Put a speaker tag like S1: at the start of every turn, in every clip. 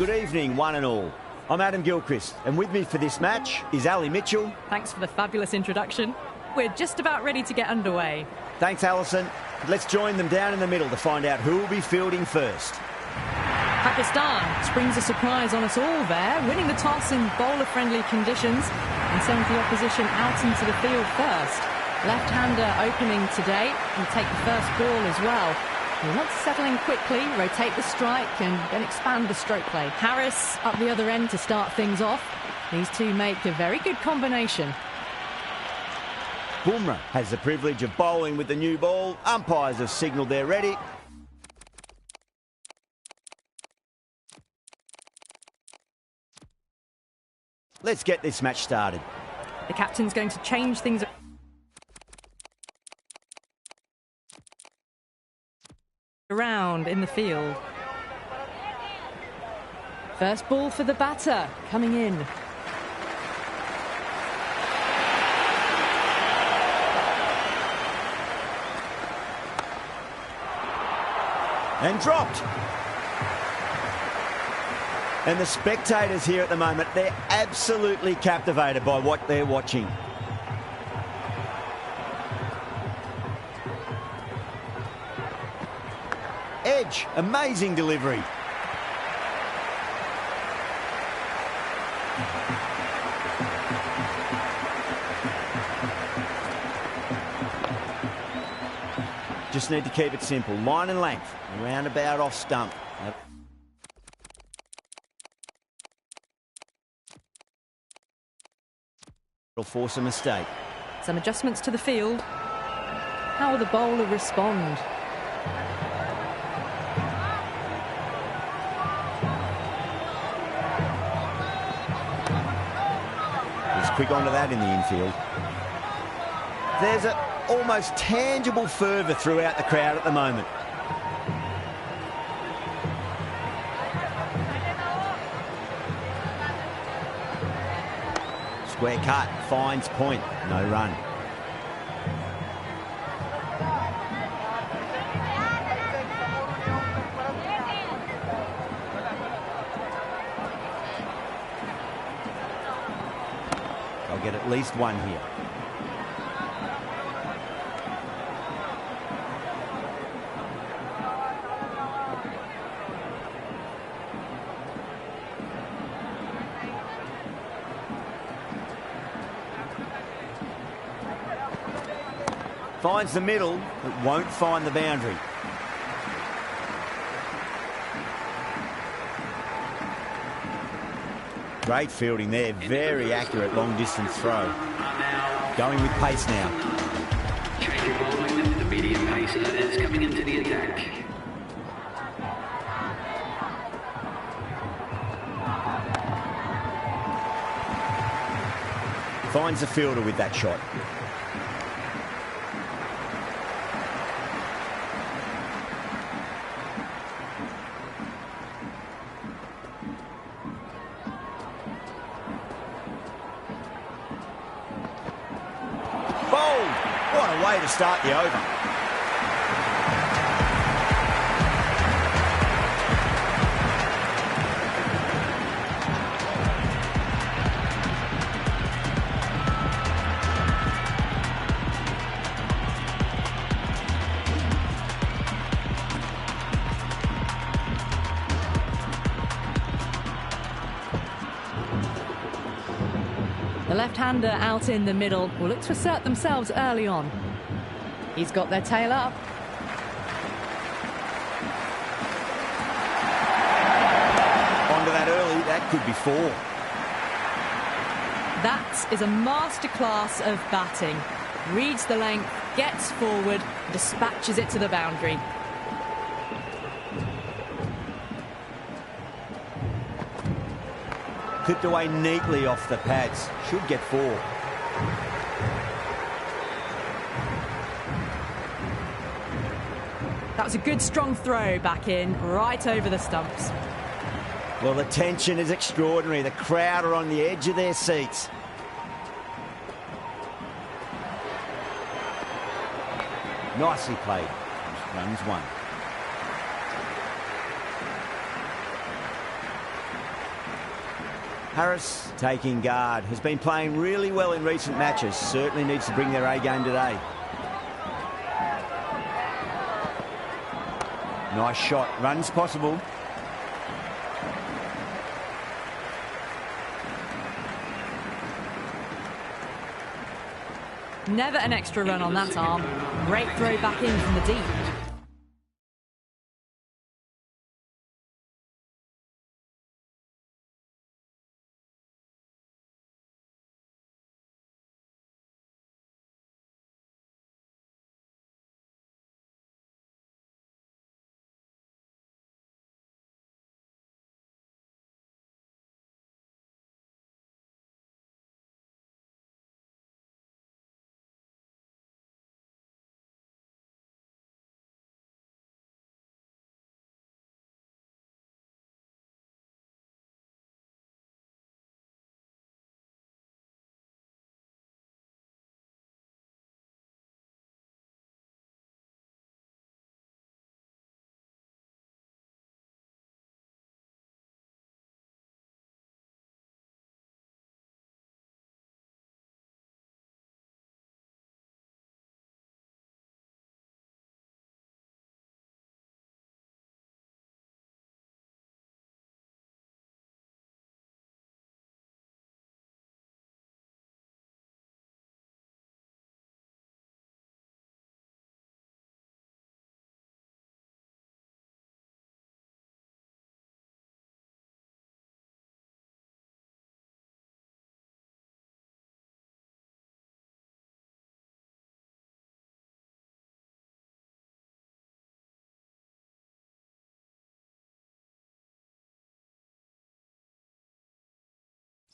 S1: Good evening, one and all. I'm Adam Gilchrist, and with me for this match is Ali Mitchell.
S2: Thanks for the fabulous introduction. We're just about ready to get underway.
S1: Thanks, Alison. Let's join them down in the middle to find out who will be fielding first.
S2: Pakistan springs a surprise on us all there, winning the toss in bowler-friendly conditions and sends the opposition out into the field first. Left-hander opening today will take the first ball as well. He wants to settle in quickly, rotate the strike and then expand the stroke play. Harris up the other end to start things off. These two make a very good combination.
S1: Bumrah has the privilege of bowling with the new ball. Umpires have signalled they're ready. Let's get this match started.
S2: The captain's going to change things around in the field. First ball for the batter, coming in.
S1: And dropped. And the spectators here at the moment, they're absolutely captivated by what they're watching. Edge, amazing delivery. Just need to keep it simple. Line and length, roundabout off stump. It'll force a mistake.
S2: Some adjustments to the field. How will the bowler respond?
S1: He's quick onto that in the infield. There's an almost tangible fervour throughout the crowd at the moment. Square cut, finds point, no run. They'll get at least one here. Finds the middle, but won't find the boundary. Great fielding there, very accurate long distance throw. Going with pace now.
S3: Change your bowling, the medium pacer is coming into the attack.
S1: Finds the fielder with that shot. What a way to start the over.
S2: The left-hander out in the middle will look to assert themselves early on. He's got their tail up.
S1: Onto that early, that could be four.
S2: That is a masterclass of batting. Reads the length, gets forward, dispatches it to the boundary.
S1: Clipped away neatly off the pads. Should get four.
S2: That was a good strong throw back in, right over the stumps.
S1: Well, the tension is extraordinary. The crowd are on the edge of their seats. Nicely played. Runs one. Harris taking guard. Has been playing really well in recent matches. Certainly needs to bring their A game today. Nice shot. Runs possible.
S2: Never an extra run on that arm. Great throw back in from the deep.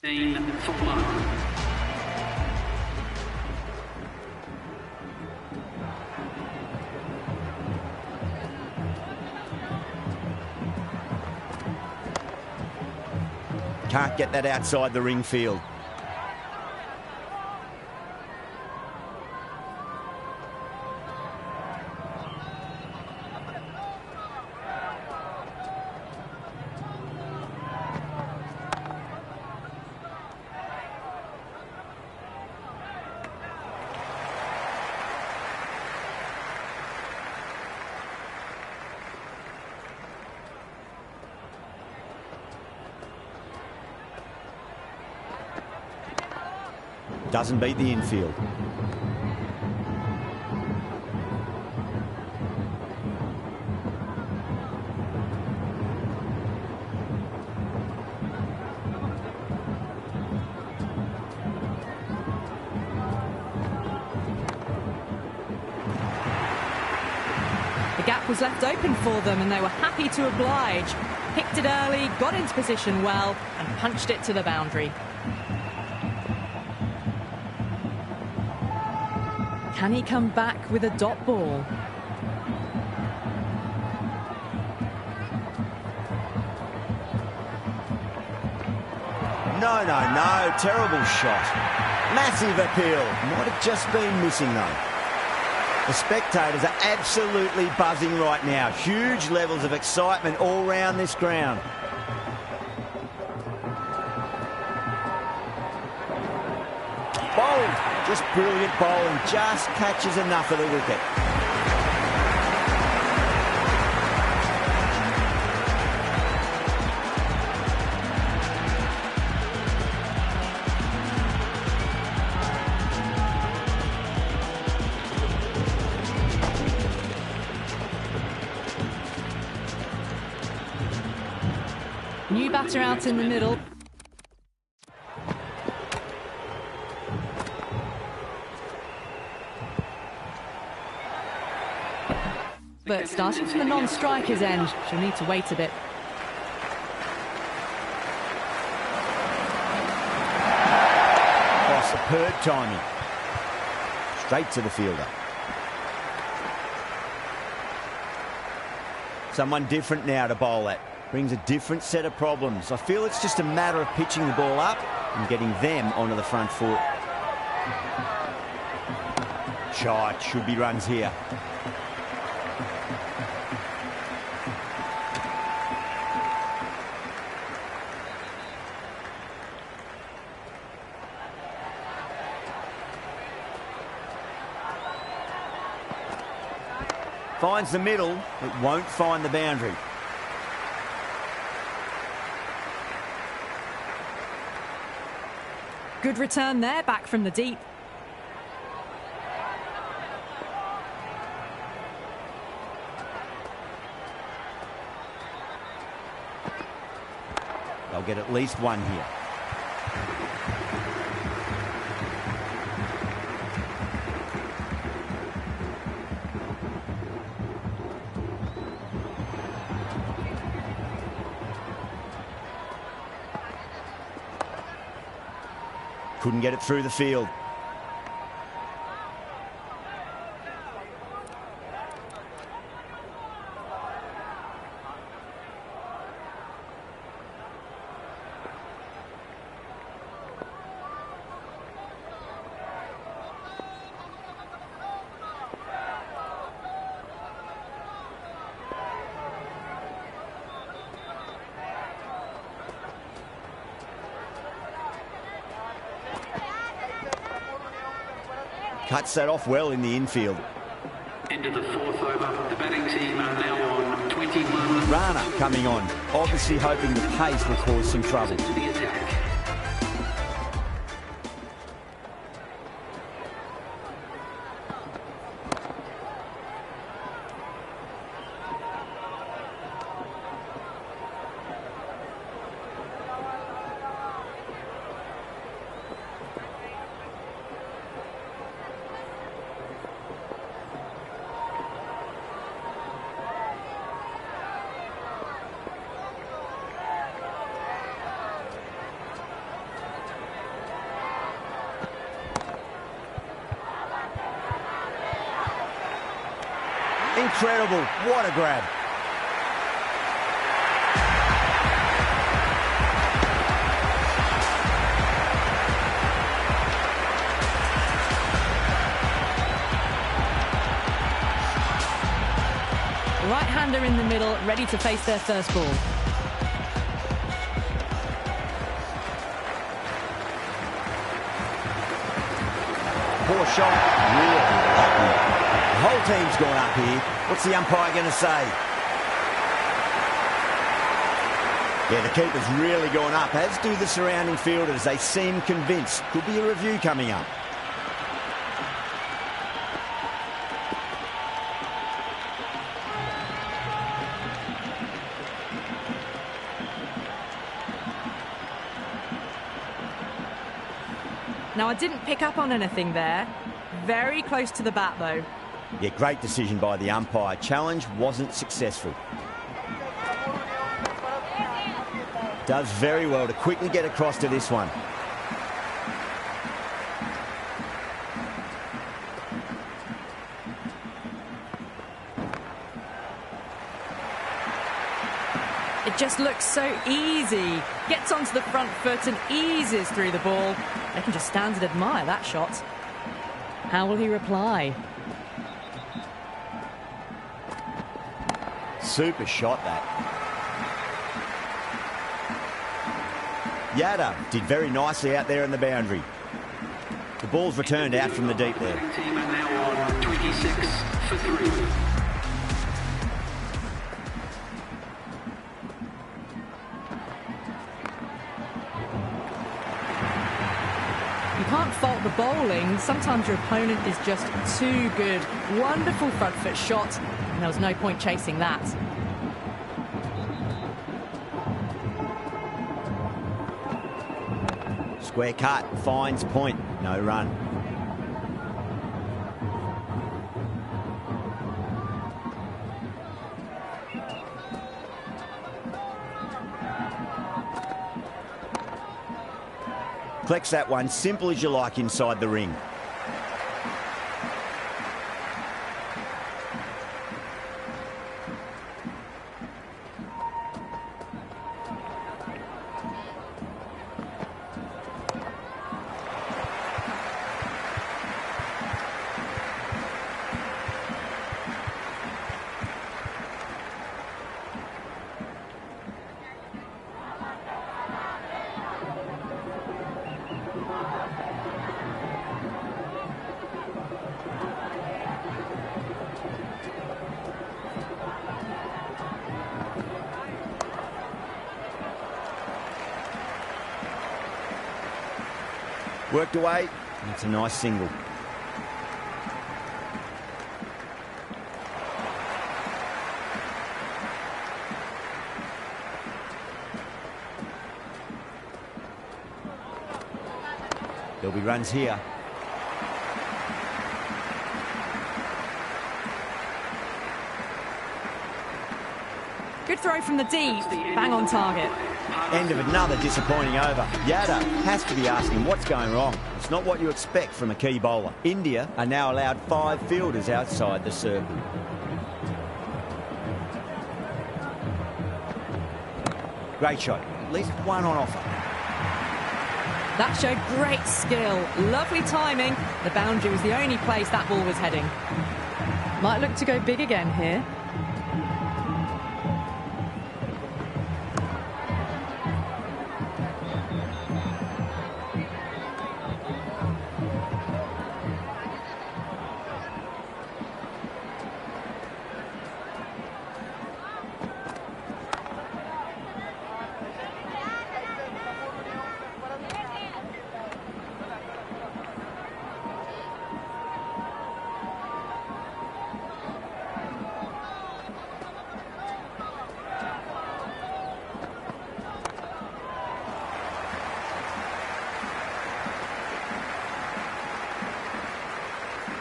S3: For one.
S1: Can't get that outside the ring field. Doesn't beat the infield.
S2: The gap was left open for them and they were happy to oblige. Picked it early, got into position well and punched it to the boundary. Can he come back with a dot ball?
S1: No. Terrible shot. Massive appeal. Might have just been missing, though. The spectators are absolutely buzzing right now. Huge levels of excitement all round this ground. Bowled. Just brilliant bowling. Just catches enough of the wicket.
S2: New batter out in the middle. But starting from the non-striker's end, she'll need to wait a bit.
S1: Oh, superb timing. Straight to the fielder. Someone different now to bowl at. Brings a different set of problems. I feel it's just a matter of pitching the ball up and getting them onto the front foot. Shot, should be runs here. Finds the middle, it won't find the boundary.
S2: Good return there, back from the deep.
S1: They'll get at least one here. Couldn't get it through the field. Cuts that off well in the infield.
S3: Into the fourth over. The batting team are now on 21.
S1: Rana coming on, obviously hoping the pace will cause some trouble.
S3: To the attack.
S1: Incredible, what a grab.
S2: Right-hander in the middle, ready to face their first ball.
S1: Poor shot, really lucky. The whole team's gone up here. What's the umpire going to say? Yeah, the keeper's really gone up, as do the surrounding fielders. They seem convinced. Could be a review coming up.
S2: Now, I didn't pick up on anything there. Very close to the bat, though.
S1: Yeah, great decision by the umpire. Challenge wasn't successful. Does very well to quickly get across to this one.
S2: It just looks so easy. Gets onto the front foot and eases through the ball. They can just stand and admire that shot. How will he reply?
S1: Super shot, that. Yada did very nicely out there in the boundary. The ball's returned out from the deep there.
S3: The team are now on 26 for 3.
S2: You can't fault the bowling. Sometimes your opponent is just too good. Wonderful front foot shot, and there was no point chasing that.
S1: Square cut, finds point, no run. Flex that one, simple as you like inside the ring. Worked away, and it's a nice single. There'll be runs here.
S2: Good throw from the deep, bang on target.
S1: End of another disappointing over. Yadav has to be asking what's going wrong. It's not what you expect from a key bowler. India are now allowed 5 fielders outside the circle. Great shot, at least one on offer.
S2: That showed great skill, lovely timing. The boundary was the only place that ball was heading. Might look to go big again here.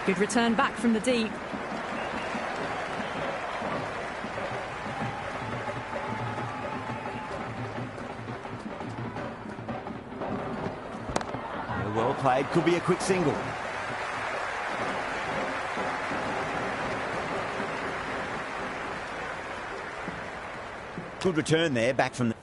S2: Good return back from the deep.
S1: Well played, could be a quick single. Good return there, back from the...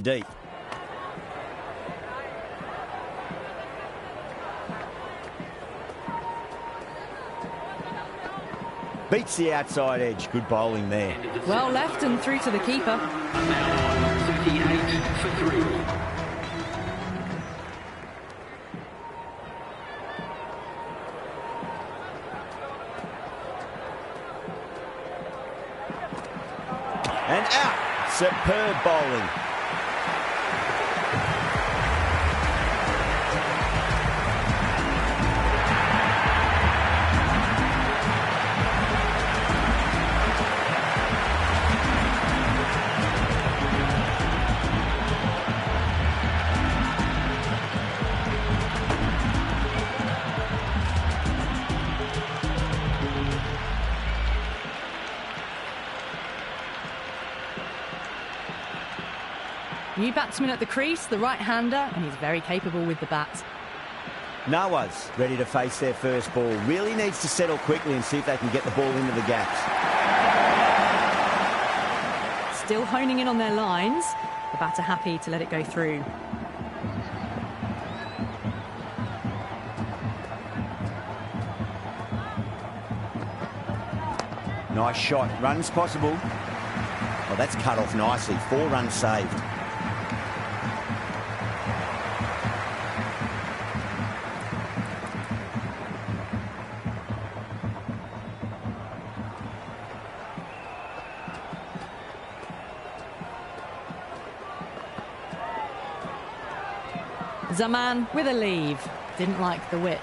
S1: Deep. Beats the outside edge. Good bowling there.
S2: Well left and through to the keeper.
S3: Now on 38 for 3.
S1: And out. Superb bowling.
S2: New batsman at the crease, the right-hander, and he's very capable with the bat.
S1: Noah's ready to face their first ball. Really needs to settle quickly and see if they can get the ball into the gaps.
S2: Still honing in on their lines. The batter happy to let it go through.
S1: Nice shot. Runs possible. Oh, that's cut off nicely. 4 runs saved.
S2: Zaman with a leave. Didn't like the width.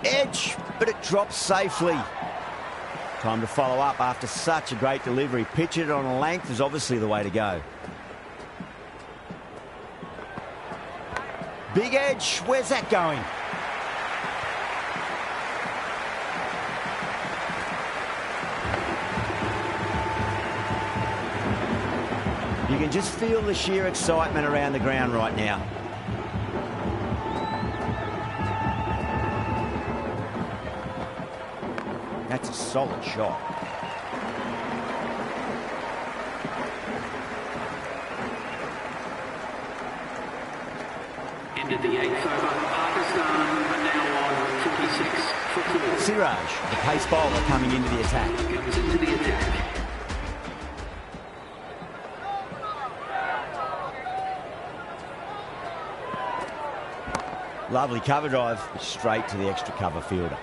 S1: Edge, but it drops safely. Time to follow up after such a great delivery. Pitch it on a length is obviously the way to go. Big edge, where's that going? You can just feel the sheer excitement around the ground right now. That's a solid shot.
S3: Ended the 8th over. Pakistan are now on 46 for 4.
S1: Siraj, the pace bowler, coming into the attack.
S3: Comes into the attack.
S1: Lovely cover drive, straight to the extra cover fielder.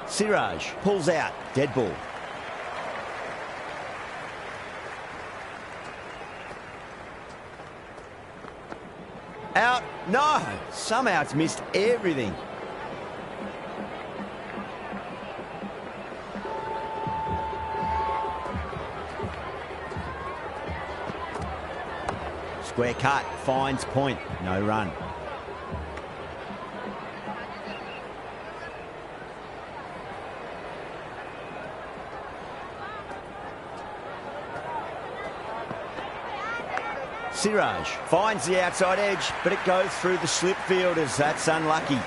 S1: Siraj pulls out, dead ball. Out, no, somehow it's missed everything. Square cut, finds point, no run. Siraj finds the outside edge, but it goes through the slip fielders. That's unlucky.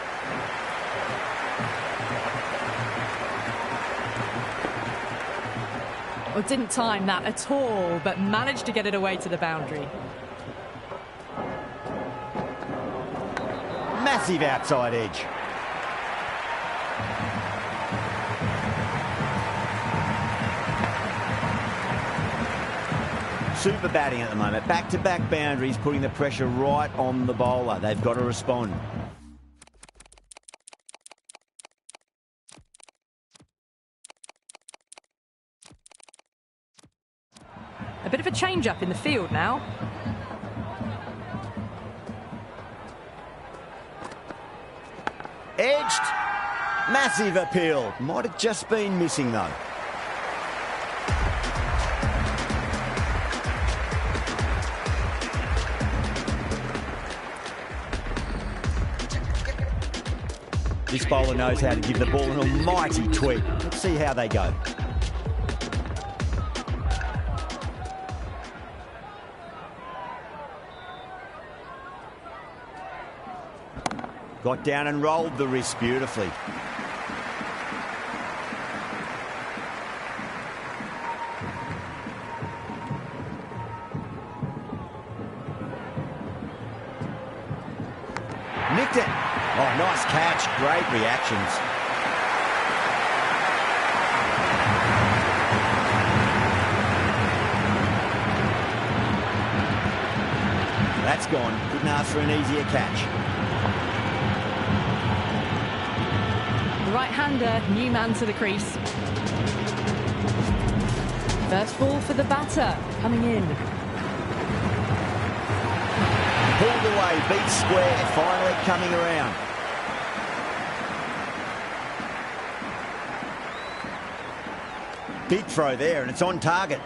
S2: Well, didn't time that at all, but managed to get it away to the boundary.
S1: Massive outside edge. Super batting at the moment. Back-to-back boundaries, putting the pressure right on the bowler. They've got to respond.
S2: A bit of a change-up in the field now.
S1: Edged. Massive appeal. Might have just been missing, though. This bowler knows how to give the ball an almighty tweak. Let's see how they go. Got down and rolled the wrist beautifully. Nicked it. Oh, nice catch. Great reactions. That's gone. Couldn't ask for an easier catch.
S2: The right-hander, new man to the crease. First ball for the batter, coming in.
S1: Pulled away, beat square, finally coming around. Big throw there, and it's on target.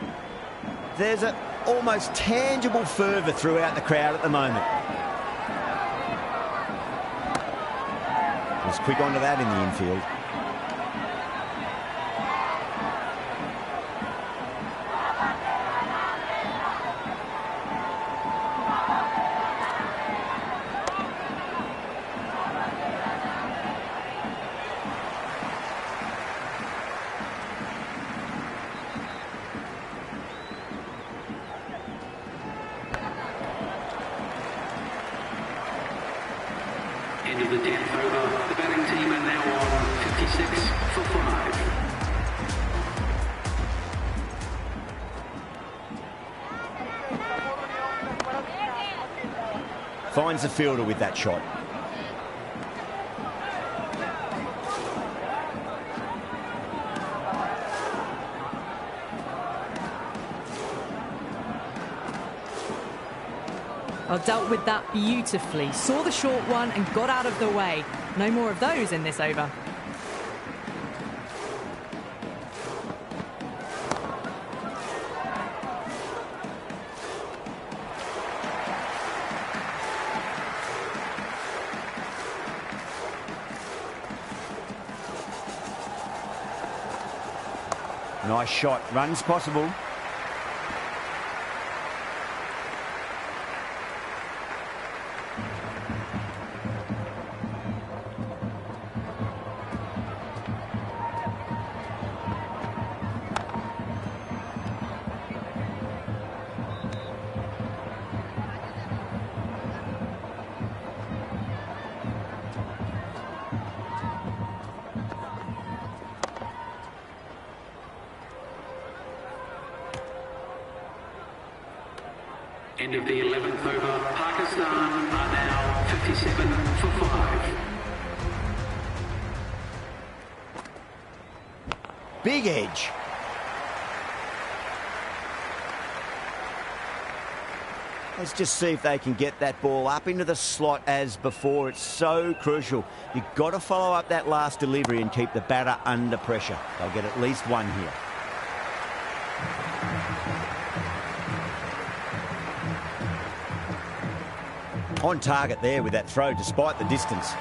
S1: There's an almost tangible fervour throughout the crowd at the moment. Was quick onto that in the infield.
S3: End of the 10th over. The batting team are now on 56 for 5.
S1: Finds the fielder with that shot.
S2: Well, dealt with that beautifully. Saw the short one and got out of the way. No more of those in this over.
S1: Nice shot. Runs possible.
S3: End of the 11th over. Pakistan are now 57 for 5.
S1: Big edge. Let's just see if they can get that ball up into the slot as before. It's so crucial. You've got to follow up that last delivery and keep the batter under pressure. They'll get at least one here. On target there with that throw, despite the distance.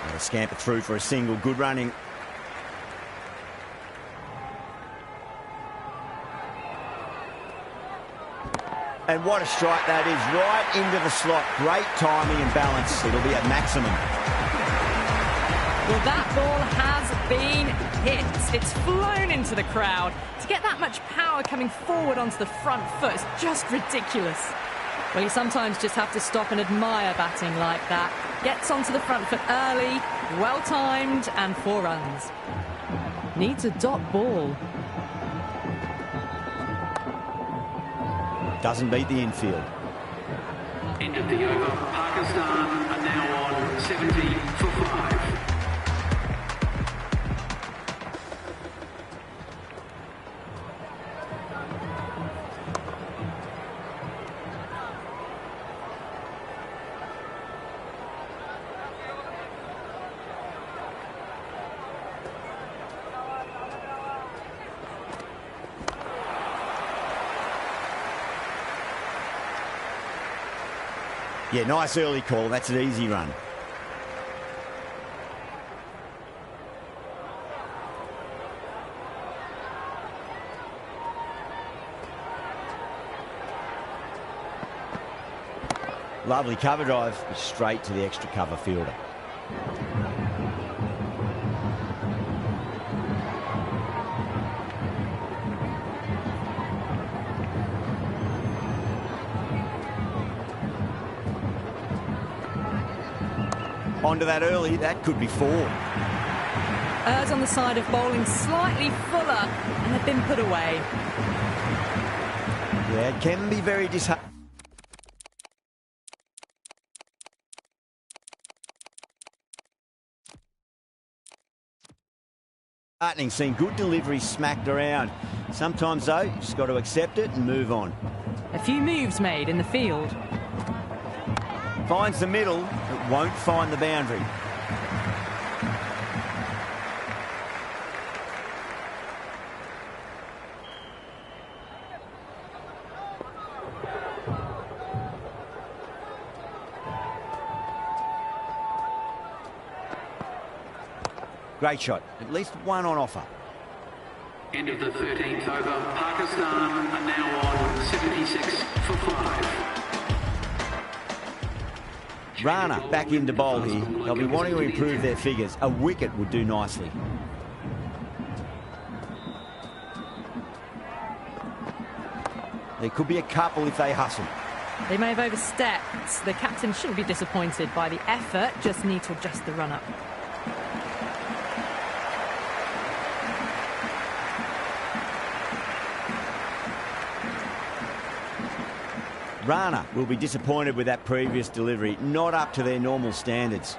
S1: They'll scamper through for a single. Good running. And what a strike that is, right into the slot. Great timing and balance. It'll be at maximum.
S2: Well, that ball has been hit. It's flown into the crowd. To get that much power coming forward onto the front foot is just ridiculous. Well, you sometimes just have to stop and admire batting like that. Gets onto the front foot early, well-timed, and 4 runs. Needs a dot ball.
S1: Doesn't beat the infield.
S3: End of the over. Pakistan are now on 70 for 5.
S1: Yeah, nice early call. That's an easy run. Lovely cover drive, straight to the extra cover fielder. Onto that early, that could be 4.
S2: Errs on the side of bowling slightly fuller, and they've been put away.
S1: Yeah, it can be very disheartening. Seeing good delivery smacked around. Sometimes, though, you just got to accept it and move on.
S2: A few moves made in the field.
S1: Finds the middle, but won't find the boundary. Great shot. At least one on offer.
S3: End of the 13th over. Pakistan are now on 76 for 5.
S1: Rana back into bowl here. They'll be wanting to improve their figures. A wicket would do nicely. There could be a couple if they hustle.
S2: They may have overstepped. The captain shouldn't be disappointed by the effort, just need to adjust the run-up.
S1: Rana will be disappointed with that previous delivery, not up to their normal standards.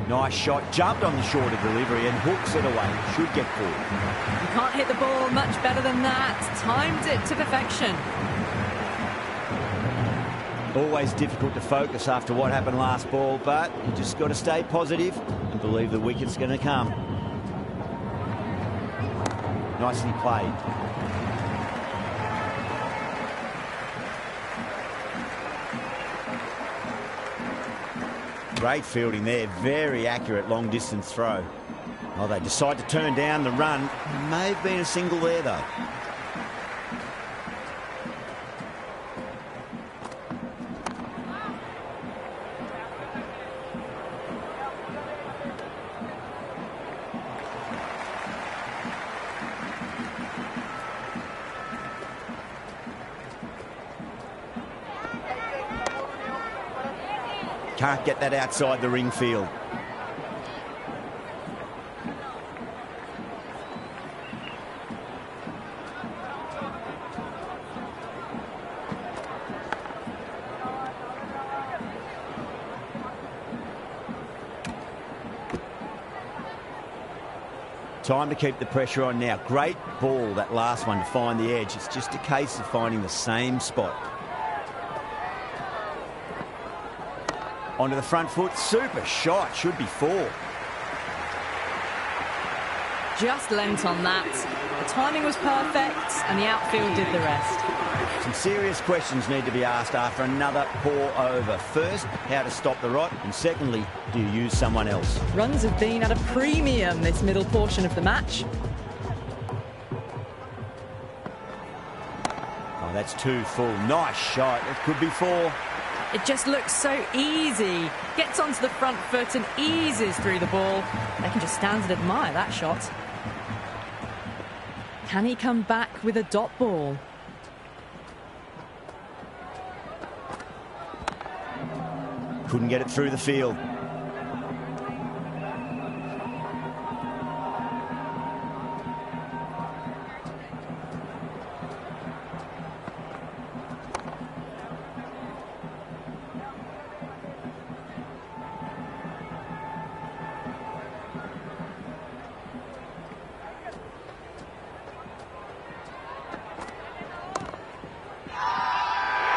S1: Nice shot, jumped on the shorter delivery and hooks it away. Should get caught.
S2: You can't hit the ball much better than that. Timed it to perfection.
S1: Always difficult to focus after what happened last ball, but you just got to stay positive and believe the wicket's going to come. Nicely played. Great fielding there, very accurate long distance throw. Oh, they decide to turn down the run. May have been a single there though. Can't get that outside the ring field. Time to keep the pressure on now. Great ball, that last one, to find the edge. It's just a case of finding the same spot. Onto the front foot, super shot, should be 4.
S2: Just lent on that. The timing was perfect and the outfield did the rest.
S1: Some serious questions need to be asked after another poor over. First, how to stop the rot, and secondly, do you use someone else?
S2: Runs have been at a premium this middle portion of the match.
S1: Oh, that's 2 full. Nice shot. It could be 4.
S2: It just looks so easy. Gets onto the front foot and eases through the ball. They can just stand and admire that shot. Can he come back with a dot ball?
S1: Couldn't get it through the field.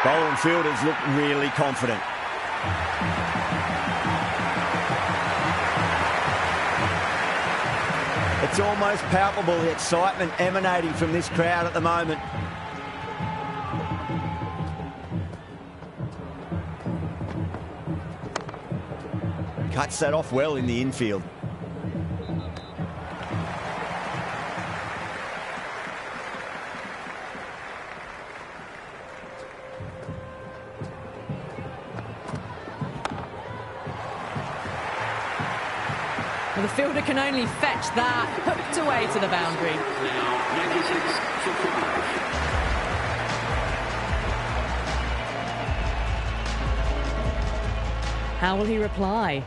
S1: Bowling fielders look really confident. It's almost palpable, the excitement emanating from this crowd at the moment. Cuts that off well in the infield.
S2: Well, the fielder can only fetch that, hooked away to the boundary.
S3: Now 96 for 5.
S2: How will he reply?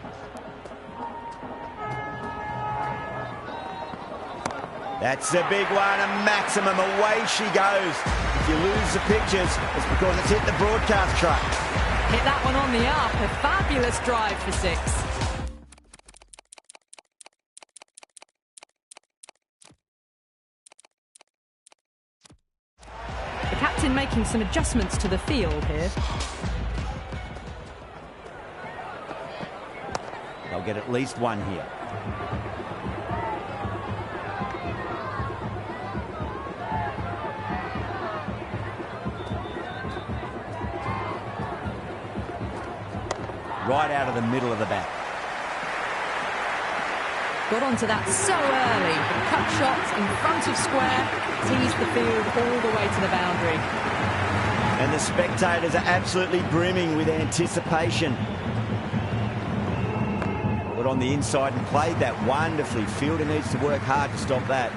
S1: That's a big one, a maximum. Away she goes. If you lose the pictures, it's because it's hit the broadcast truck.
S2: Hit that one on the up. A fabulous drive for 6. The captain making some adjustments to the field here.
S1: They'll get at least one here. Right out of the middle of the bat.
S2: Got onto that so early. A cut shot in front of square, teased the field all the way to the boundary.
S1: And the spectators are absolutely brimming with anticipation. Got on the inside and played that wonderfully. Fielder needs to work hard to stop that.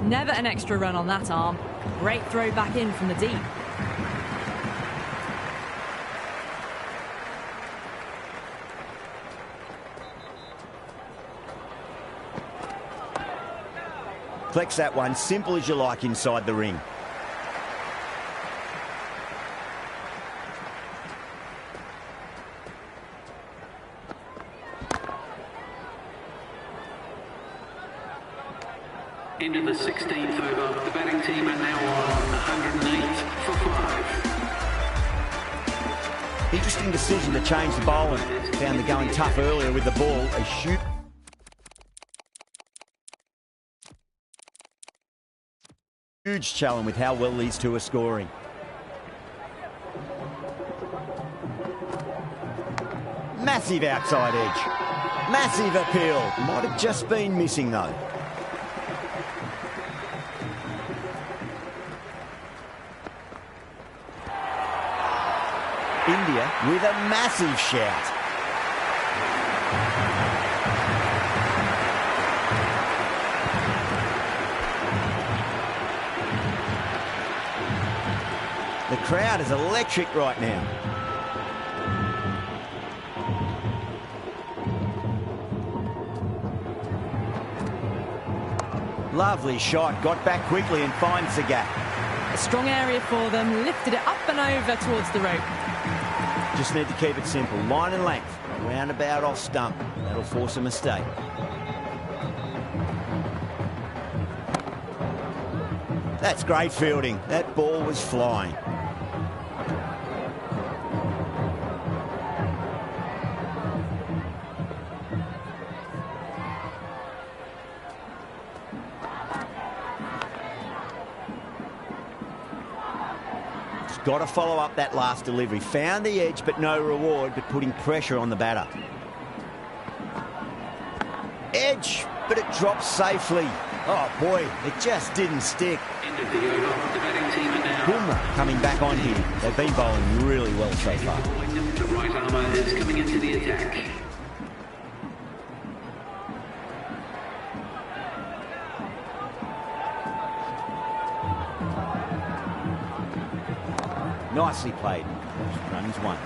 S2: Never an extra run on that arm. Great throw back in from the deep.
S1: Flex that one, simple as you like inside the ring.
S3: Into the 16th over. The batting team are now on 108 for 5.
S1: Interesting decision to change the bowling. Found the going tough earlier with the ball. A shoot. Huge challenge with how well these two are scoring. Massive outside edge. Massive appeal. Might have just been missing though. India with a massive shout. The crowd is electric right now. Lovely shot, got back quickly and finds the gap.
S2: A strong area for them, lifted it up and over towards the rope.
S1: Just need to keep it simple. Line and length. Roundabout off stump. That'll force a mistake. That's great fielding. That ball was flying. Got to follow up that last delivery. Found the edge, but no reward, but putting pressure on the batter. Edge, but it drops safely. Oh, boy, it just didn't stick.
S3: End of the over. The batting team are now...
S1: Boomer coming back on here. They've been bowling really well so far.
S3: The right armour is coming into the attack.
S1: Nicely played. Runs one.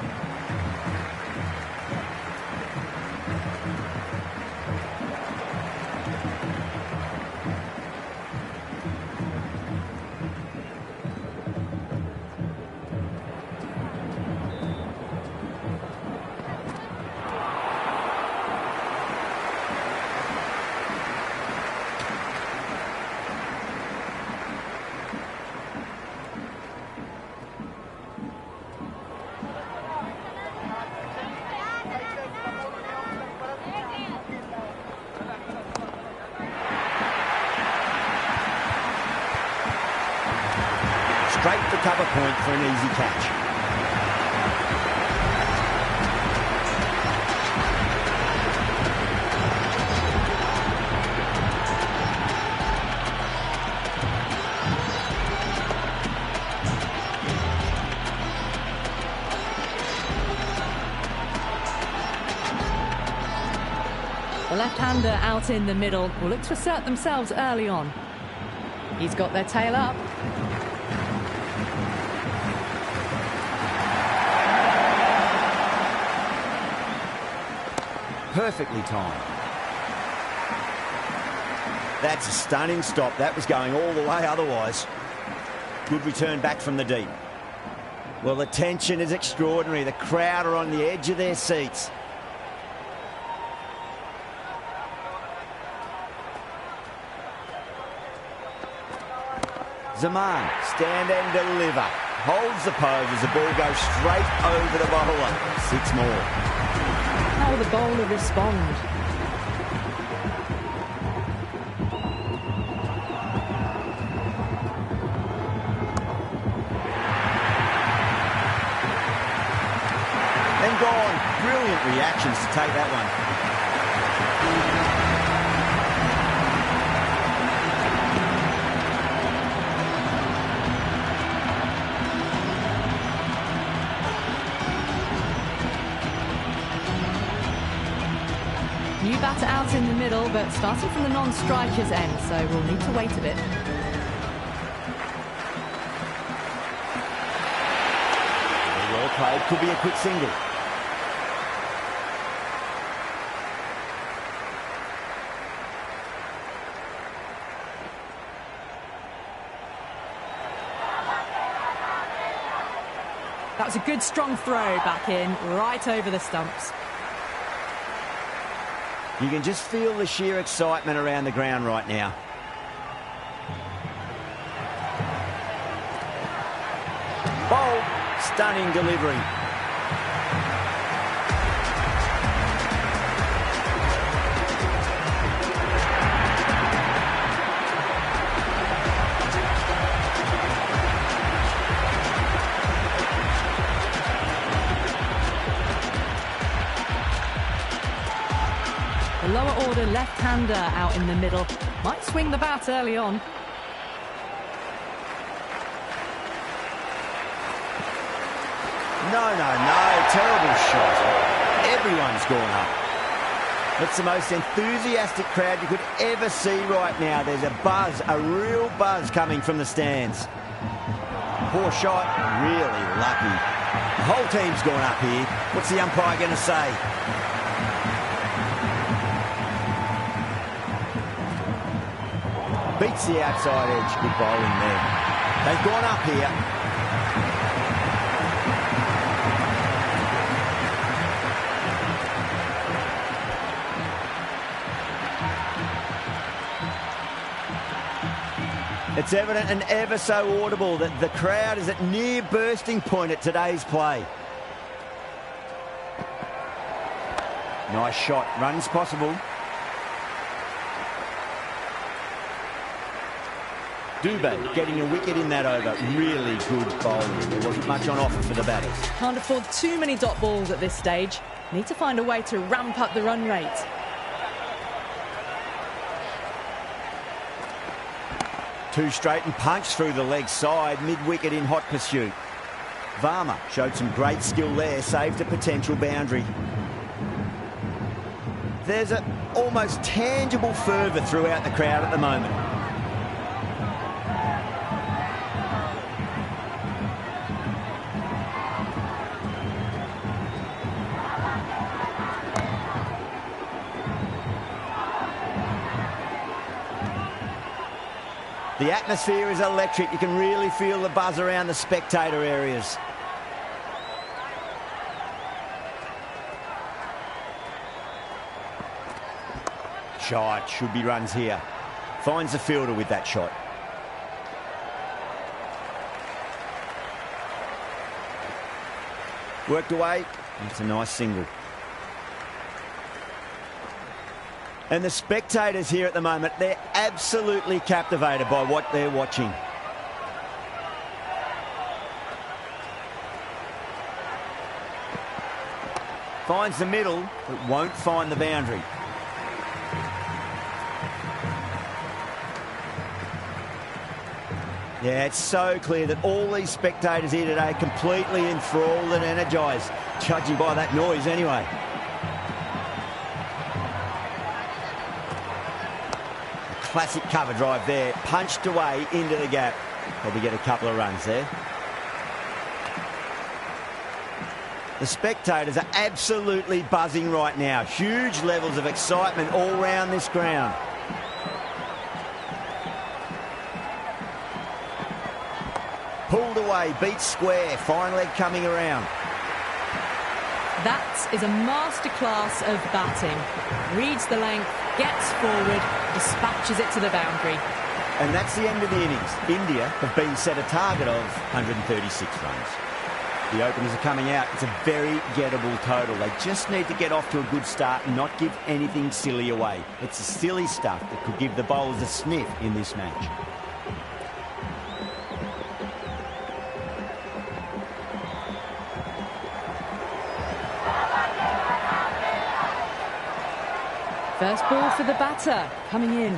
S1: Straight for cover point for an easy catch.
S2: left-hander out in the middle will look to assert themselves early on. He's got their tail up.
S1: Perfectly timed. That's a stunning stop. That was going all the way otherwise. Good return back from the deep. Well, the tension is extraordinary. The crowd are on the edge of their seats. Zaman, stand and deliver. Holds the pose as the ball goes straight over the bowler. 6 more.
S2: How will the bowler respond?
S1: And gone. Brilliant reactions to take that one.
S2: New batter out in the middle, but starting from the non-striker's end, so we'll need to wait a bit.
S1: Well played, could be a quick single.
S2: That was a good strong throw back in, right over the stumps.
S1: You can just feel the sheer excitement around the ground right now. Bold, stunning delivery.
S2: The lower order left-hander out in the middle might swing the bat early on.
S1: No, terrible shot. Everyone's gone up. It's the most enthusiastic crowd you could ever see right now. There's a buzz, a real buzz coming from the stands. Poor shot, really lucky. The whole team's gone up here. What's the umpire going to say? Beats the outside edge. Good bowling there. They've gone up here. It's evident and ever so audible that the crowd is at near bursting point at today's play. Nice shot. Runs possible. Dubé getting a wicket in that over. Really good bowling. There wasn't much on offer for the batters.
S2: Can't afford too many dot balls at this stage. Need to find a way to ramp up the run rate.
S1: Two straight and punched through the leg side, mid-wicket in hot pursuit. Varma showed some great skill there, saved a potential boundary. There's an almost tangible fervour throughout the crowd at the moment. The atmosphere is electric. You can really feel the buzz around the spectator areas. Shot, should be runs here. Finds the fielder with that shot. Worked away. It's a nice single. And the spectators here at the moment, they're absolutely captivated by what they're watching. Finds the middle, but won't find the boundary. Yeah, it's so clear that all these spectators here today are completely enthralled and energised, judging by that noise anyway. classic cover drive there. Punched away into the gap. Probably get a couple of runs there. The spectators are absolutely buzzing right now. Huge levels of excitement all round this ground. Pulled away, beat square, fine leg coming around.
S2: That is a masterclass of batting. Reads the length, gets forward, dispatches it to the boundary.
S1: And that's the end of the innings. India have been set a target of 136 runs. The openers are coming out. It's a very gettable total. They just need to get off to a good start and not give anything silly away. It's the silly stuff that could give the bowlers a sniff in this match.
S2: First ball for the batter, coming in.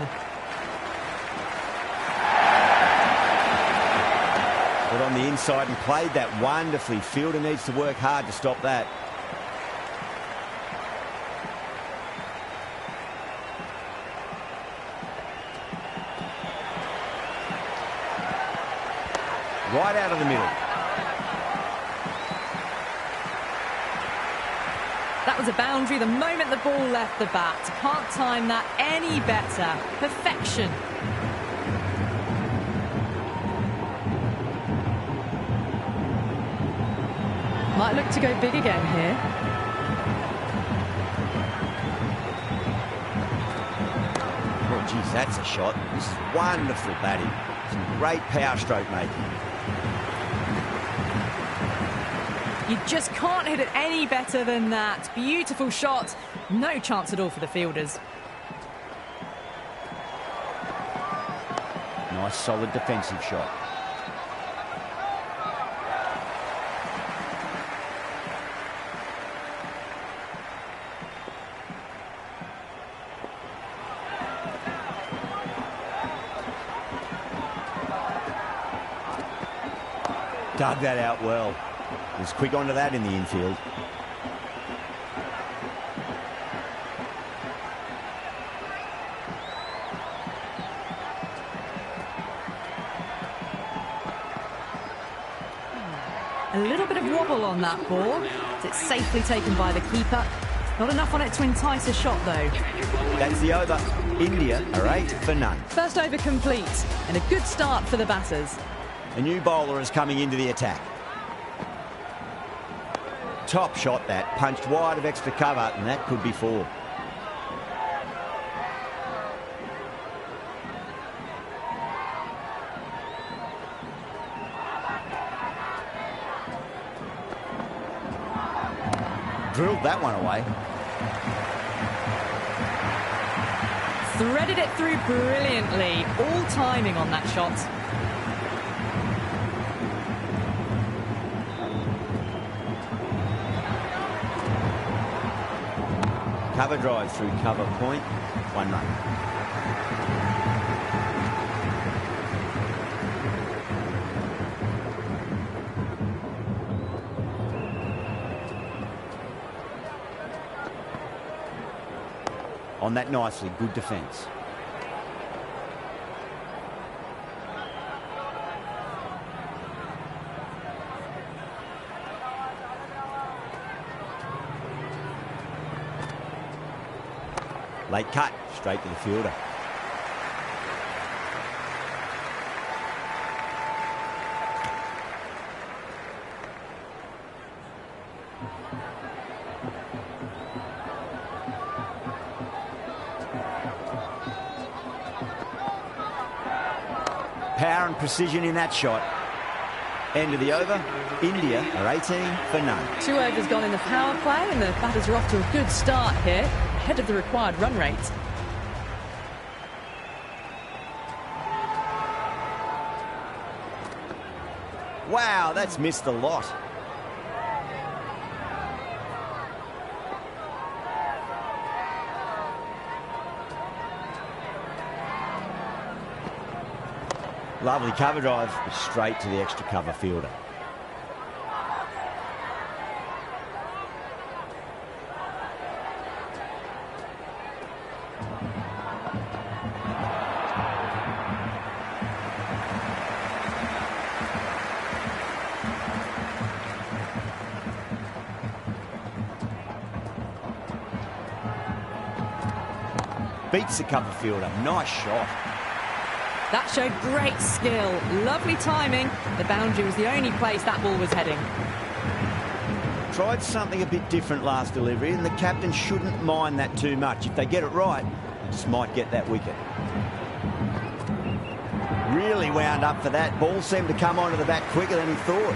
S1: Got on the inside and played that wonderfully. Fielder needs to work hard to stop that. Right out of the middle.
S2: That was a boundary the moment the ball left the bat. Can't time that any better. Perfection. Might look to go big again here.
S1: Oh, geez, that's a shot. This is wonderful batting. Some great power stroke making.
S2: You just can't hit it any better than that. Beautiful shot. No chance at all for the fielders.
S1: Nice, solid defensive shot. Dug that out well. Was quick onto that in the infield.
S2: A little bit of wobble on that ball. It's safely taken by the keeper. Not enough on it to entice a shot, though.
S1: That's the over. India are 8 for none.
S2: First over complete, and a good start for the batters.
S1: A new bowler is coming into the attack. Top shot that, punched wide of extra cover, and that could be 4. Drilled that one away.
S2: Threaded it through brilliantly. All timing on that shot.
S1: Cover drive through cover point. 1 run. On that nicely, good defence. Late cut, straight to the fielder. Power and precision in that shot. End of the over. India are 18 for none.
S2: 2 overs gone in the power play, and the batters are off to a good start here, ahead of the required run rate.
S1: Wow, that's missed a lot. Lovely cover drive, straight to the extra cover fielder. Beats the cover fielder. Nice shot.
S2: That showed great skill. Lovely timing. The boundary was the only place that ball was heading.
S1: Tried something a bit different last delivery, and the captain shouldn't mind that too much. If they get it right, they just might get that wicket. Really wound up for that. Ball seemed to come onto the bat quicker than he thought.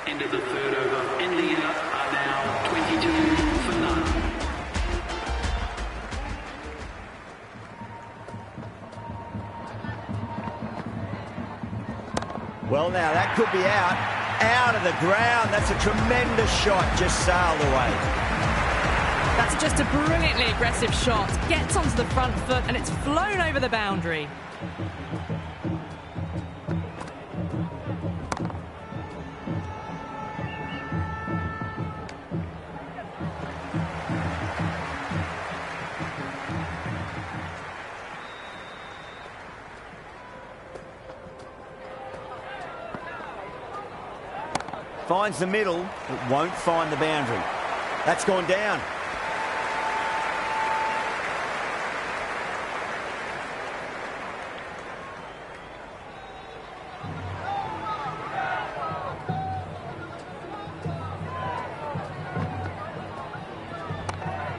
S3: End of the third over. India are now 22 for none.
S1: Well, now that could be out of the ground. That's a tremendous shot, just sailed away.
S2: That's just a brilliantly aggressive shot. Gets onto the front foot and it's flown over the boundary.
S1: Finds the middle, but won't find the boundary. That's gone down.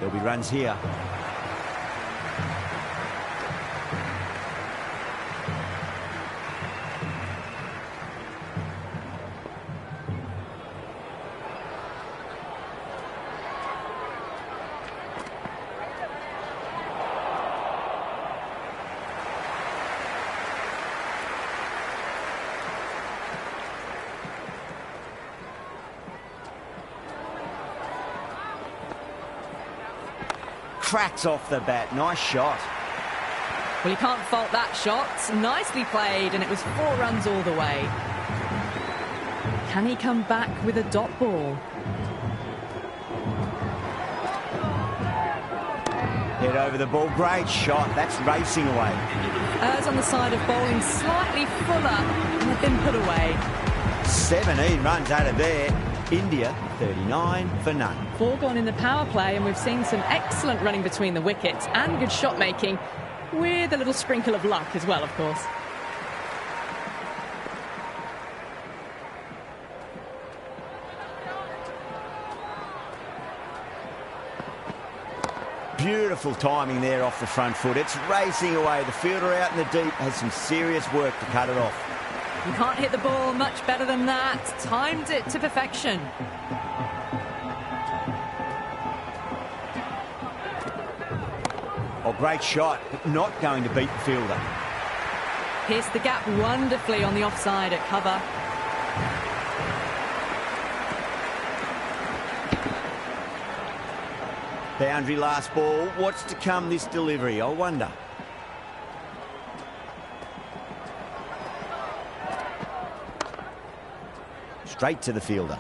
S1: There'll be runs here. Cracks off the bat. Nice shot.
S2: Well, you can't fault that shot. Nicely played, and it was 4 runs all the way. Can he come back with a dot ball?
S1: Head over the ball. Great shot. That's racing away.
S2: Errs on the side of bowling slightly fuller, and they've been put away.
S1: 17 runs out of there. India 39 for none.
S2: 4 gone in the power play, and we've seen some excellent running between the wickets and good shot making, with a little sprinkle of luck as well, of course.
S1: Beautiful timing there off the front foot. It's racing away. The fielder out in the deep has some serious work to cut it off.
S2: You can't hit the ball much better than that. Timed it to perfection.
S1: Oh, great shot, but not going to beat the fielder.
S2: Pierced the gap wonderfully on the offside at cover.
S1: Boundary last ball. What's to come this delivery, I wonder. Straight to the fielder.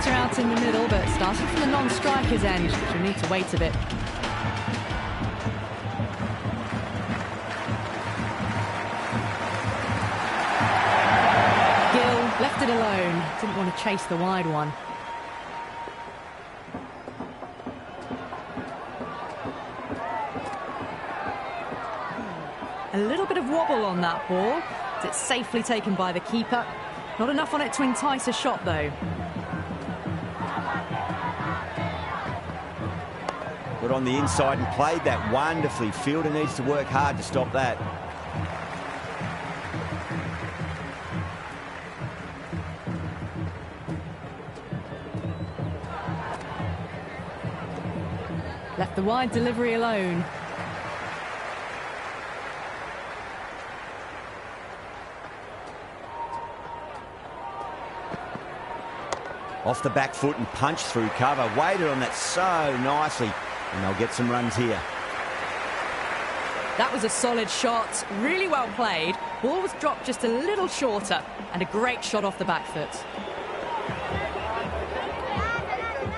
S2: Out in the middle, but starting from the non-striker's end, which will need to wait a bit. Gill left it alone, didn't want to chase the wide one. A little bit of wobble on that ball. It's safely taken by the keeper. Not enough on it to entice a shot, though.
S1: Got on the inside and played that wonderfully. Fielder needs to work hard to stop that.
S2: Left the wide delivery alone.
S1: Off the back foot and punched through cover. Waited on that so nicely. And they'll get some runs here.
S2: That was a solid shot. Really well played. Ball was dropped just a little shorter. And a great shot off the back foot.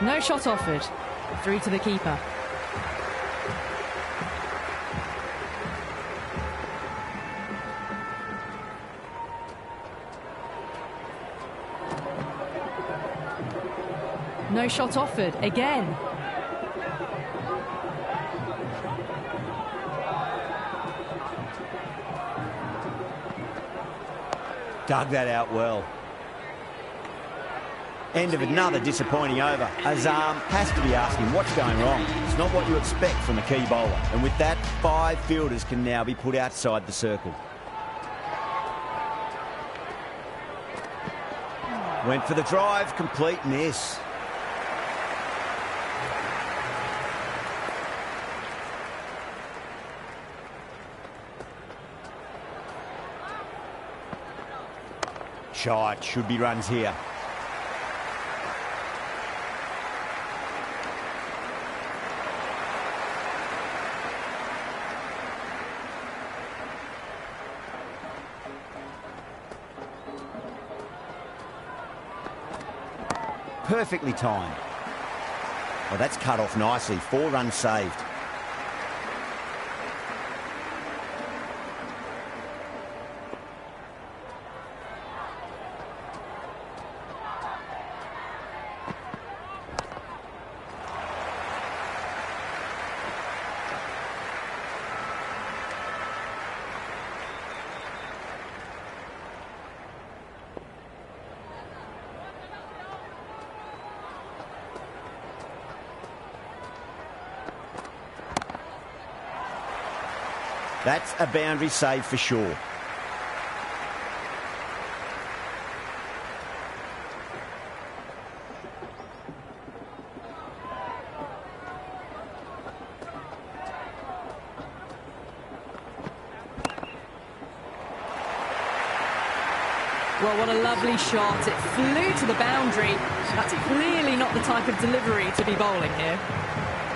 S2: No shot offered. Through to the keeper. No shot offered again.
S1: Dug that out well. End of another disappointing over. Azam has to be asking what's going wrong. It's not what you expect from a key bowler. And with that, 5 fielders can now be put outside the circle. Went for the drive, complete miss. Shot, should be runs here. Perfectly timed. Well, that's cut off nicely. 4 runs saved. That's a boundary save for sure.
S2: Well, what a lovely shot. It flew to the boundary. That's clearly not the type of delivery to be bowling here.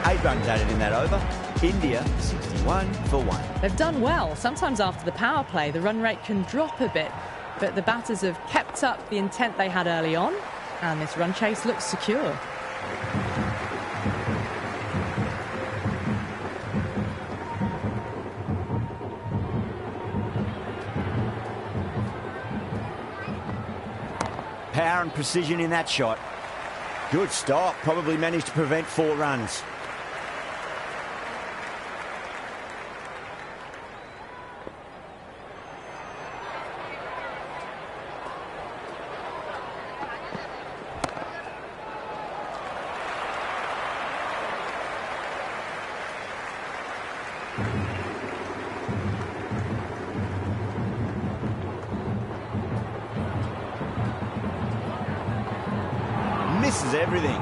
S1: 8 runs added in that over. India 61 for 1.
S2: They've done well. Sometimes after the power play, the run rate can drop a bit, but the batters have kept up the intent they had early on, and this run chase looks secure.
S1: Power and precision in that shot. Good stop. Probably managed to prevent 4 runs. Misses everything.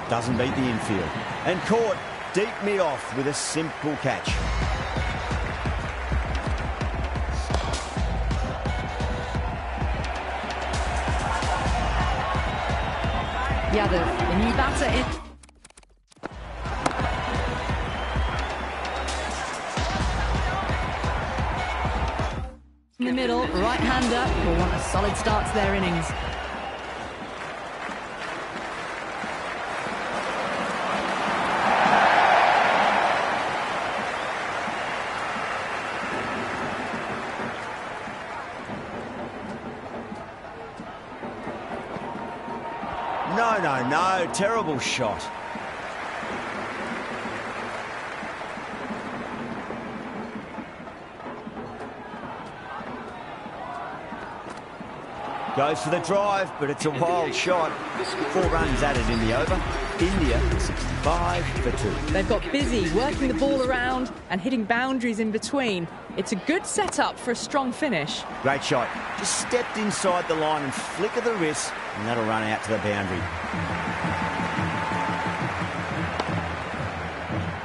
S1: Doesn't beat the infield. And caught deep mid-off with a simple catch.
S2: Yadav, the new batter in. In the middle, right-hander will want a solid start to their innings. No, terrible shot.
S1: Goes for the drive, but it's a wild shot. 4 runs added in the over. India 65 for 2.
S2: They've got busy working the ball around and hitting boundaries in between. It's a good setup for a strong finish.
S1: Great shot. Just stepped inside the line and flick of the wrist, and that'll run out to the boundary.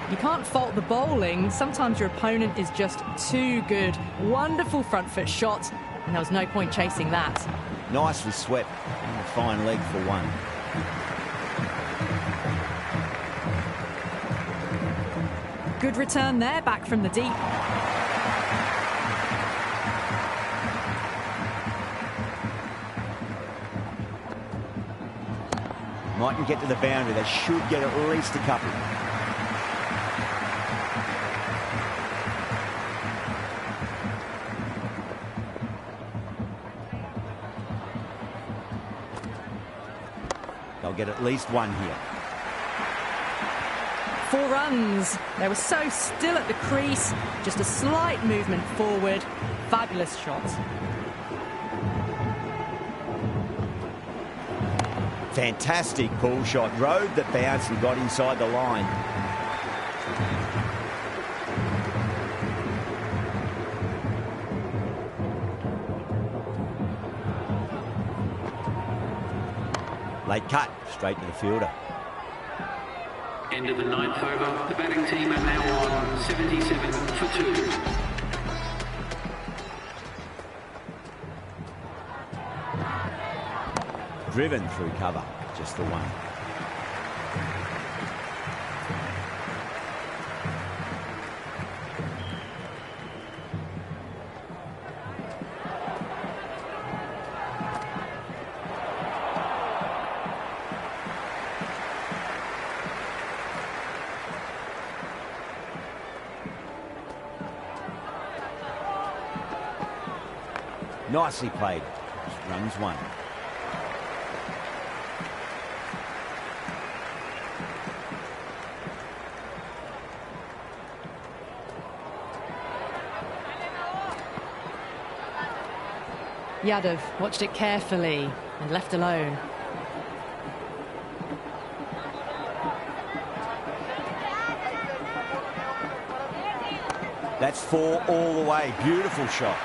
S2: You can't fault the bowling. Sometimes your opponent is just too good. Wonderful front foot shot, and there was no point chasing that.
S1: Nicely swept, and a fine leg for 1.
S2: Good return there, back from the deep.
S1: Mightn't get to the boundary. They should get at least a couple. They'll get at least 1 here.
S2: 4 runs. They were so still at the crease. Just a slight movement forward. Fabulous shot.
S1: Fantastic pull shot. Rode the bounce and got inside the line. Late cut, straight to the fielder.
S3: End of the 9th over. The batting team are now on 77 for 2.
S1: Driven through cover, just the 1. Nicely played. Runs 1.
S2: Yadav watched it carefully and left alone.
S1: That's 4 all the way. Beautiful shot.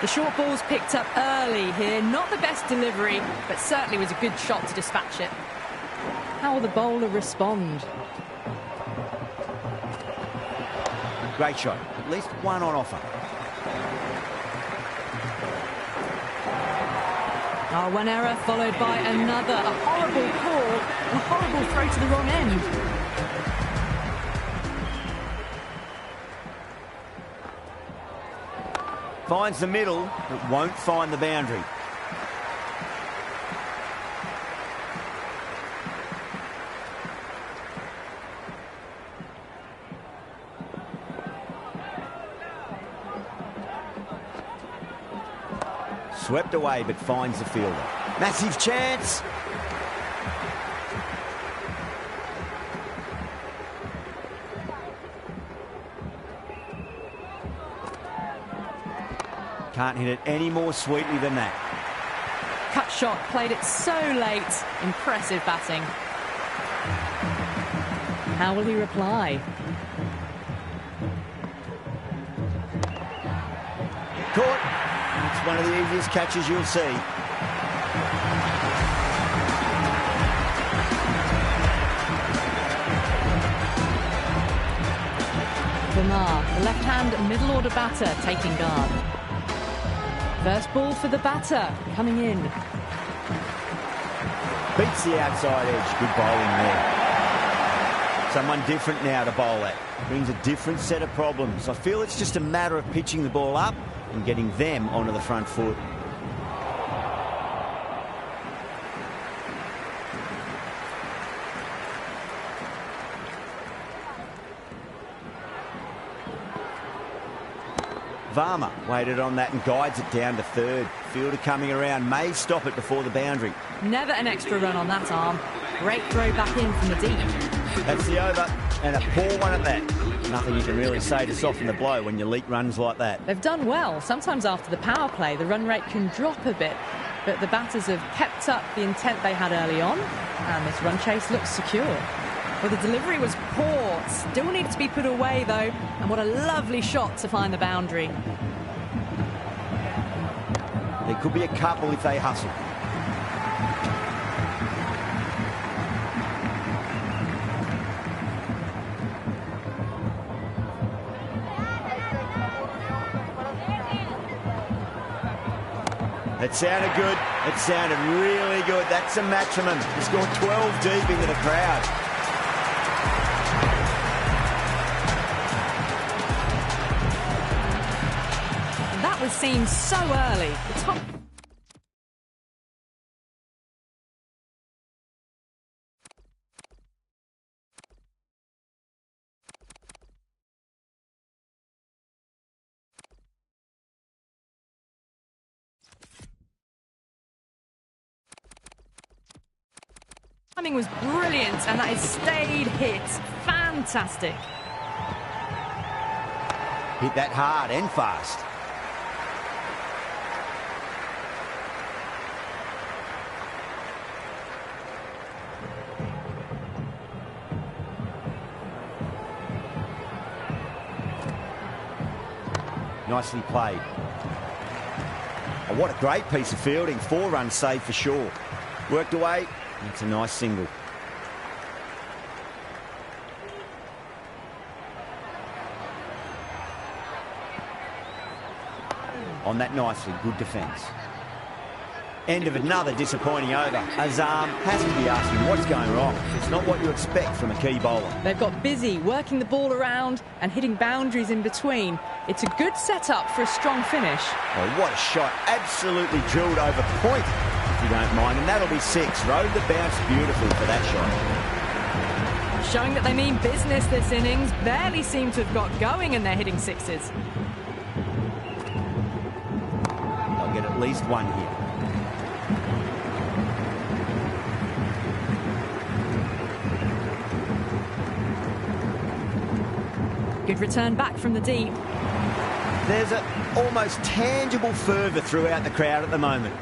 S2: The short ball's picked up early here. Not the best delivery, but certainly was a good shot to dispatch it. How will the bowler respond?
S1: Great shot. At least 1 on offer.
S2: Oh, 1 error followed by another. A horrible call and a horrible throw to the wrong end.
S1: Finds the middle, but won't find the boundary. Swept away, but finds the fielder. Massive chance. Can't hit it any more sweetly than that.
S2: Cut shot, played it so late. Impressive batting. How will he reply?
S1: Caught. It's one of the easiest catches you'll see.
S2: Verma, the left-hand middle-order batter, taking guard. First ball for the batter, coming in.
S1: Beats the outside edge. Good bowling there. Someone different now to bowl at. Brings a different set of problems. I feel it's just a matter of pitching the ball up and getting them onto the front foot. Varma waited on that and guides it down to third. Fielder coming around, may stop it before the boundary.
S2: Never an extra run on that arm. Great throw back in from the deep.
S1: That's the over, and a poor one at that. Nothing you can really say to soften the blow when you leak runs like that.
S2: They've done well. Sometimes after the power play, the run rate can drop a bit. but the batters have kept up the intent they had early on, and this run chase looks secure. Well, the delivery was poor, still needs to be put away though, and what a lovely shot to find the boundary.
S1: There could be a couple if they hustle. It sounded good. It sounded really good. That's a maximum. He scored 12 deep into the crowd.
S2: That was seen so early. The top timing was brilliant, and that is stayed hit. Fantastic.
S1: Hit that hard and fast. Nicely played. Oh, what a great piece of fielding. 4 runs saved for sure. Worked away. It's a nice single. On that nicely, good defence. End of another disappointing over. Azam has to be asking what's going wrong. It's not what you expect from a key bowler.
S2: They've got busy working the ball around and hitting boundaries in between. It's a good setup for a strong finish.
S1: Oh, what a shot. Absolutely drilled over point, if you don't mind. And that'll be 6. Rode the bounce beautifully for that shot.
S2: Showing that they mean business this innings. Barely seem to have got going and they're hitting 6s.
S1: They'll get at least 1 here.
S2: Good return back from the deep.
S1: There's an almost tangible fervour throughout the crowd at the moment.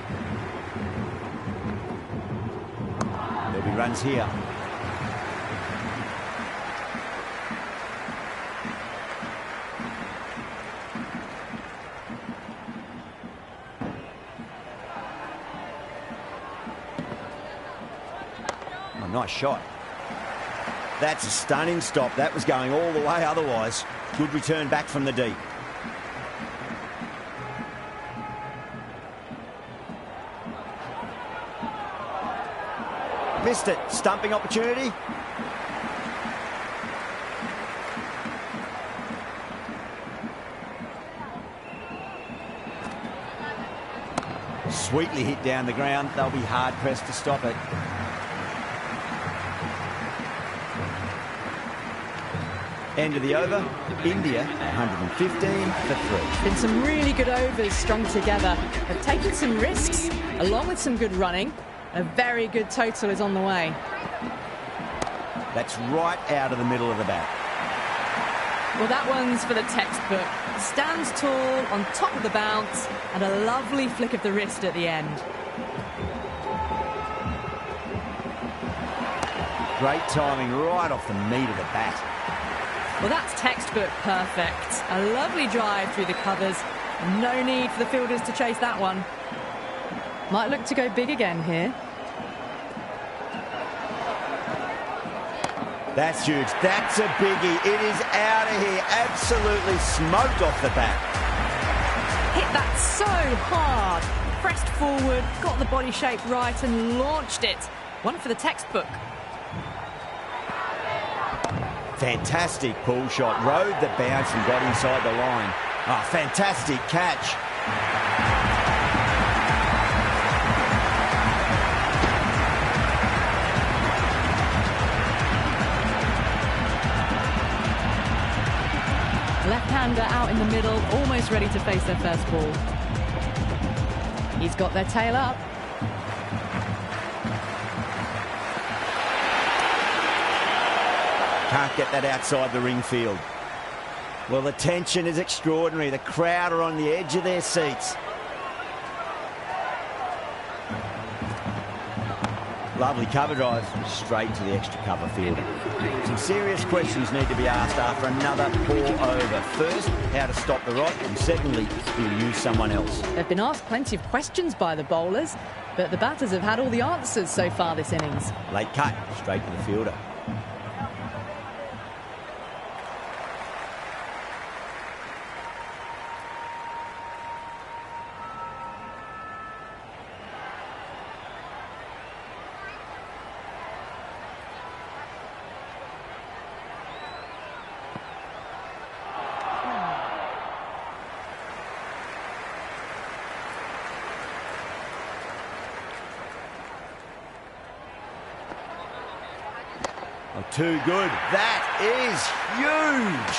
S1: There'll be runs here. Oh, nice shot. That's a stunning stop. That was going all the way otherwise. Good return back from the deep. Missed it. Stumping opportunity. Sweetly hit down the ground. They'll be hard pressed to stop it. End of the over, India 115 for 3.
S2: Been some really good overs strung together. They've taken some risks, along with some good running. A very good total is on the way.
S1: That's right out of the middle of the bat.
S2: Well, that one's for the textbook. Stands tall, on top of the bounce, and a lovely flick of the wrist at the end.
S1: Great timing right off the meat of the bat.
S2: Well, that's textbook perfect. A lovely drive through the covers. No need for the fielders to chase that one. Might look to go big again here.
S1: That's huge. That's a biggie. It is out of here. Absolutely smoked off the bat.
S2: Hit that so hard. Pressed forward, got the body shape right and launched it. One for the textbook.
S1: Fantastic pull shot. Rode the bounce and got inside the line. Oh, fantastic catch.
S2: Left-hander out in the middle, almost ready to face their first ball. He's got their tail up.
S1: Can't get that outside the ring field. Well, the tension is extraordinary. The crowd are on the edge of their seats. Lovely cover drive, straight to the extra cover fielder. Some serious questions need to be asked after another poor over. First, how to stop the rot, and secondly, do you use someone else?
S2: They've been asked plenty of questions by the bowlers, but the batters have had all the answers so far this innings.
S1: Late cut, straight to the fielder. Oh, too good. That is huge.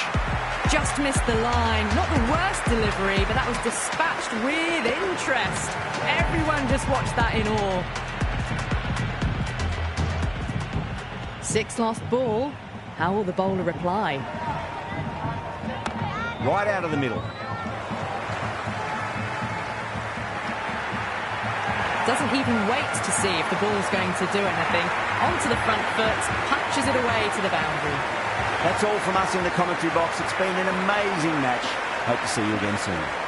S2: Just missed the line. Not the worst delivery, but that was dispatched with interest. Everyone just watched that in awe. 6 lost ball. How will the bowler reply?
S1: Right out of the middle.
S2: Doesn't even wait to see if the ball's going to do anything. Onto the front foot, punches it away to the boundary.
S1: That's all from us in the commentary box. It's been an amazing match. Hope to see you again soon.